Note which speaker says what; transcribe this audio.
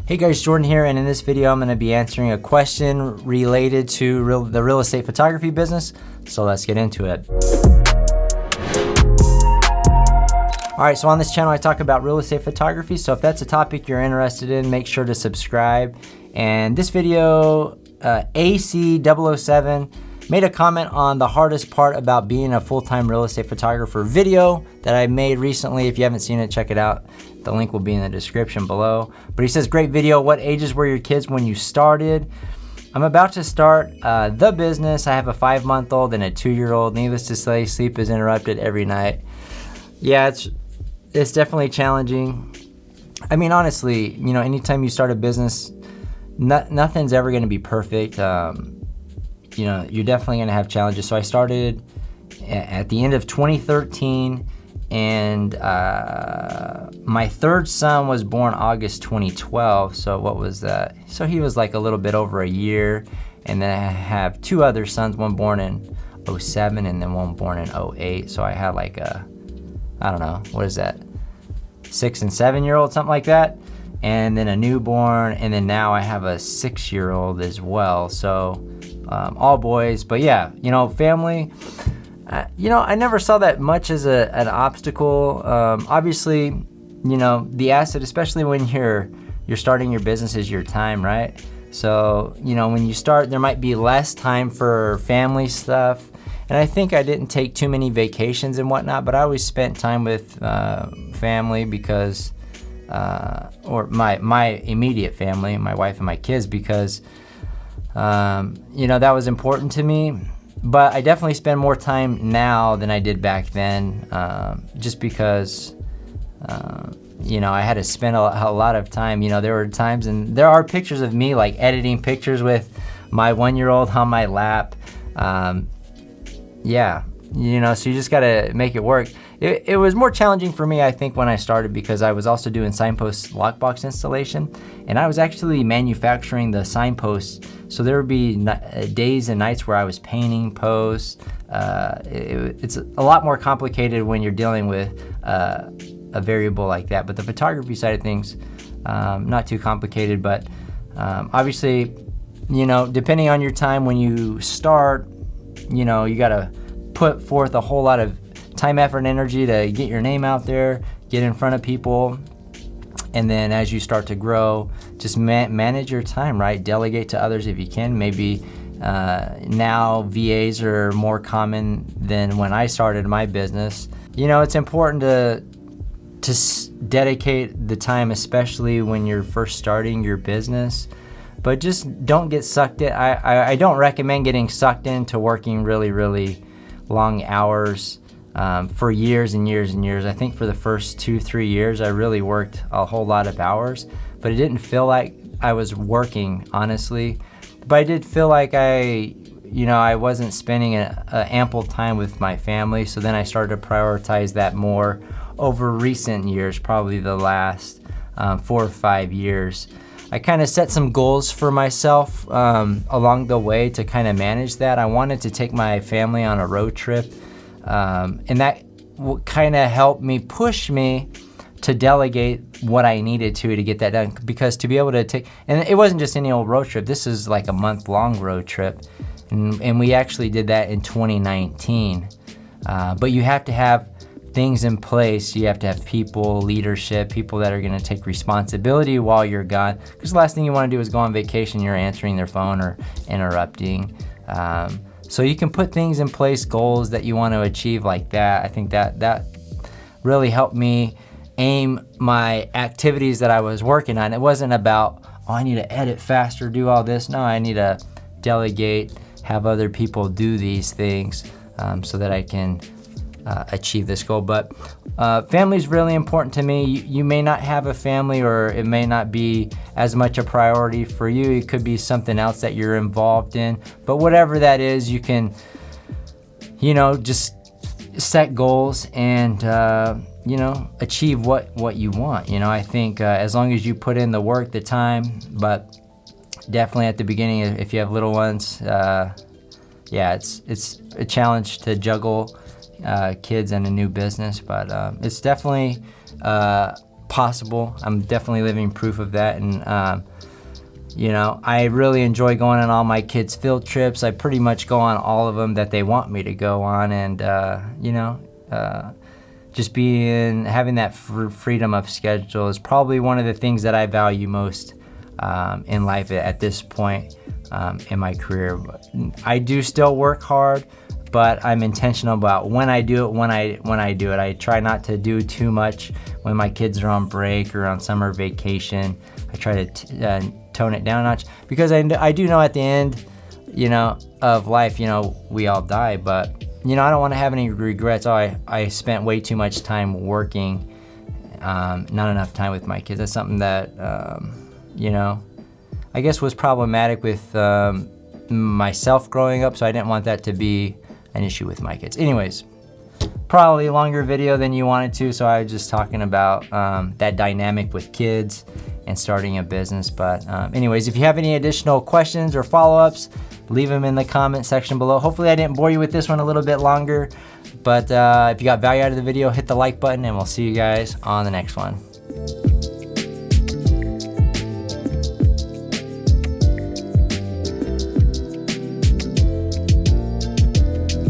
Speaker 1: Hey guys, Jordan here, and in this video I'm going to be answering a question related to the real estate photography business, so let's get into it. Alright, so on this channel I talk about real estate photography, so if that's a topic you're interested in, make sure to subscribe. And this video, AC007 made a comment on the hardest part about being a full-time real estate photographer video that I made recently. If you haven't seen it, check it out. The link will be in the description below. But he says, great video. What ages were your kids when you started? I'm about to start the business. I have a 5-month-old and a 2-year-old. Needless to say, sleep is interrupted every night. Yeah, it's definitely challenging. I mean, honestly, you know, anytime you start a business, nothing's ever going to be perfect. You know, you're definitely going to have challenges. So I started at the end of 2013. And my third son was born August 2012, so what was that? So he was like a little bit over a year. And then I have 2 other sons, one born in 07 and then one born in 08. So I had like a, I don't know, what is that? 6 and 7-year-old, something like that. And then a newborn, and then now I have a 6-year-old as well. So all boys, but yeah, you know, family. You know, I never saw that much as an obstacle. Obviously, you know, the asset, especially when you're starting your business, is your time, right? So, you know, when you start, there might be less time for family stuff. And I think I didn't take too many vacations and whatnot, but I always spent time with family because, or my immediate family, my wife and my kids, because, you know, that was important to me. But I definitely spend more time now than I did back then, just because, you know, I had to spend a lot of time. You know, there were times, and there are pictures of me like editing pictures with my 1-year-old on my lap. Yeah, you know, so you just got to make it work. It was more challenging for me, I think, when I started, because I was also doing signpost lockbox installation, and I was actually manufacturing the signposts. So there would be days and nights where I was painting posts. It's a lot more complicated when you're dealing with a variable like that. But the photography side of things, not too complicated. But obviously, you know, depending on your time when you start, you know, you got to put forth a whole lot of time, effort, and energy to get your name out there, get in front of people. And then as you start to grow, just manage your time, right? Delegate to others if you can. Maybe now VAs are more common than when I started my business. You know, it's important to dedicate the time, especially when you're first starting your business. But just don't get sucked in. I don't recommend getting sucked into working really, really long hours. For years and years and years. I think for the first 2-3 years, I really worked a whole lot of hours, but it didn't feel like I was working, honestly. But I did feel like I wasn't spending ample time with my family. So then I started to prioritize that more over recent years, probably the last 4 or 5 years. I kind of set some goals for myself along the way to kind of manage that. I wanted to take my family on a road trip. And that kind of helped me, push me to delegate what I needed to get that done. Because to be able to take, and it wasn't just any old road trip, this is like a month-long road trip. And we actually did that in 2019. But you have to have things in place. You have to have people, leadership, people that are going to take responsibility while you're gone. Because the last thing you want to do is go on vacation, you're answering their phone or interrupting. So you can put things in place, goals that you want to achieve like that. I think that really helped me aim my activities that I was working on. It wasn't about, oh, I need to edit faster, do all this. No, I need to delegate, have other people do these things so that I can achieve this goal. But family is really important to me. You may not have a family, or it may not be as much a priority for you. It could be something else that you're involved in. But whatever that is, you can, you know, just set goals and, you know, achieve what you want. You know, I think as long as you put in the work, the time, but definitely at the beginning, if you have little ones, yeah, it's a challenge to juggle kids and a new business, but it's definitely possible. I'm definitely living proof of that. And you know, I really enjoy going on all my kids' field trips. I pretty much go on all of them that they want me to go on. And you know, just having that freedom of schedule is probably one of the things that I value most in life at this point in my career. I do still work hard, but I'm intentional about when I do it. When I do it, I try not to do too much when my kids are on break or on summer vacation. I try to tone it down a notch, because I do know at the end, you know, of life, you know, we all die. But you know, I don't want to have any regrets. Oh, I spent way too much time working, not enough time with my kids. That's something that you know, I guess was problematic with myself growing up, so I didn't want that to be an issue with my kids. Anyways, probably a longer video than you wanted to, so I was just talking about that dynamic with kids and starting a business. But anyways, if you have any additional questions or follow-ups, leave them in the comment section below. Hopefully I didn't bore you with this one a little bit longer, but if you got value out of the video, hit the like button, and we'll see you guys on the next one.